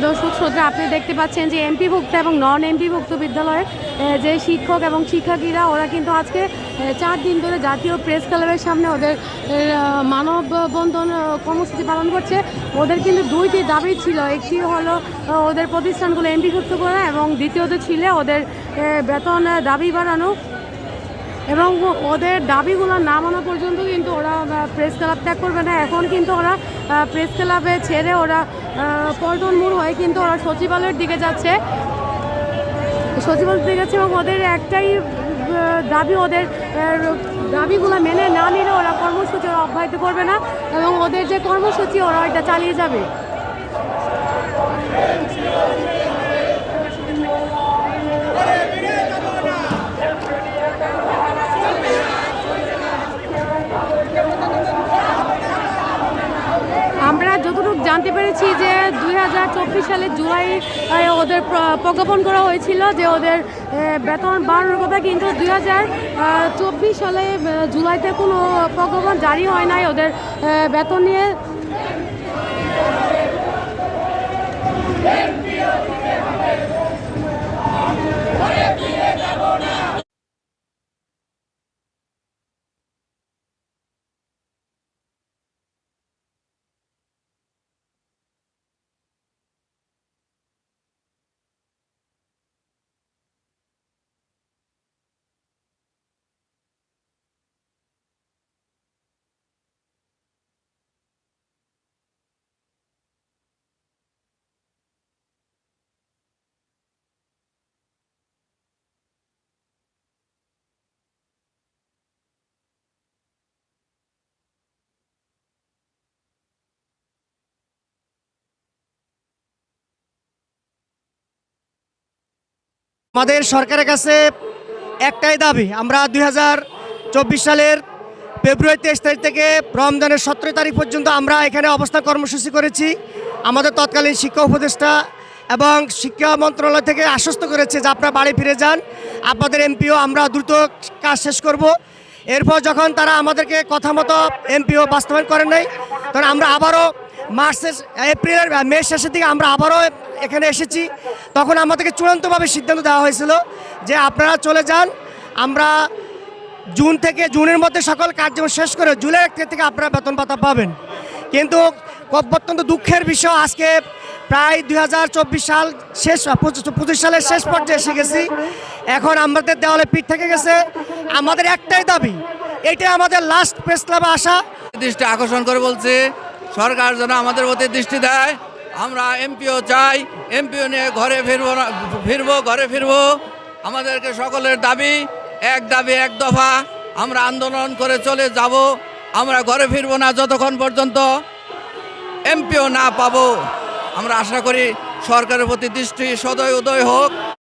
দর্শক শ্রোতা, আপনি দেখতে পাচ্ছেন যে এমপিভুক্ত এবং নন এমপিভুক্ত বিদ্যালয়ের যে শিক্ষক এবং শিক্ষার্থীরা ওরা কিন্তু আজকে 4 দিন ধরে জাতীয় প্রেস ক্লাবের সামনে ওদের মানববন্ধন কর্মসূচি পালন করছে। ওদের কিন্তু 2টি দাবি ছিল, একটি হলো ওদের প্রতিষ্ঠানগুলো এমপিভুক্ত করা এবং দ্বিতীয়ত ছিল ওদের বেতন দাবি বাড়ানো। এবং ওদের দাবিগুলো না মানা পর্যন্ত কিন্তু ওরা প্রেস ক্লাব ত্যাগ করবে না। এখন কিন্তু ওরা প্রেস ক্লাবে ছেড়ে ওরা পল্টন মোড় হয়ে কিন্তু ওরা সচিবালয়ের দিকে যাচ্ছে এবং ওদের একটাই দাবি, ওদের দাবিগুলো মেনে না নিলে ওরা কর্মসূচি অব্যাহত করবে না এবং ওদের যে কর্মসূচি ওরা এটা চালিয়ে যাবে। আমরা যতটুকু জানতে পেরেছি যে 2024 সালের জুলাই ওদের প্রজ্ঞাপন করা হয়েছিল যে ওদের বেতন বাড়ানোর কথা, কিন্তু 2024 সালে জুলাইতে কোনো প্রজ্ঞাপন জারি হয় নাই ওদের বেতন নিয়ে। আমাদের সরকারের কাছে একটাই দাবি, আমরা 2024 সালের ফেব্রুয়ারি 23 তারিখ থেকে রমজানের 17 তারিখ পর্যন্ত আমরা এখানে অবস্থান কর্মসূচি করেছি। আমাদের তৎকালীন শিক্ষা উপদেষ্টা এবং শিক্ষা মন্ত্রণালয় থেকে আশ্বস্ত করেছে যে আপনারা বাড়ি ফিরে যান, আপনাদের এমপিও আমরা দ্রুত কাজ শেষ করব। এরপর যখন তারা আমাদেরকে কথা মতো এমপিও বাস্তবায়ন করেন নাই, তখন আমরা আবারও মে শেষের দিকে আমরা আবারও এখানে এসেছি। তখন আমাদেরকে চূড়ান্তভাবে সিদ্ধান্ত দেওয়া হয়েছিল যে আপনারা চলে যান, আমরা জুনের মধ্যে সকল কার্যক্রম শেষ করে জুলাই 1 থেকে আপনারা বেতন ভাতা পাবেন। কিন্তু অত্যন্ত দুঃখের বিষয়, আজকে প্রায় 2024 সাল শেষ 25 সালের শেষ পর্যায়ে এসে গেছি। এখন আমাদের দেওয়ালে পিঠ থেকে গেছে। আমাদের একটাই দাবি, এটাই আমাদের লাস্ট প্রেস ক্লাবে আসা। দৃষ্টি আকর্ষণ করে বলছে সরকার যেন আমাদের প্রতি দৃষ্টি দেয়। আমরা এমপিও চাই, এমপিও নিয়ে ঘরে ফিরবো। আমাদেরকে সকলের দাবি এক দফা, আমরা আন্দোলন করে চলে যাব। আমরা ঘরে ফিরবো না যতক্ষণ পর্যন্ত এমপিও না পাবো। আমরা আশা করি সরকারের প্রতি দৃষ্টি সদয় উদয় হোক।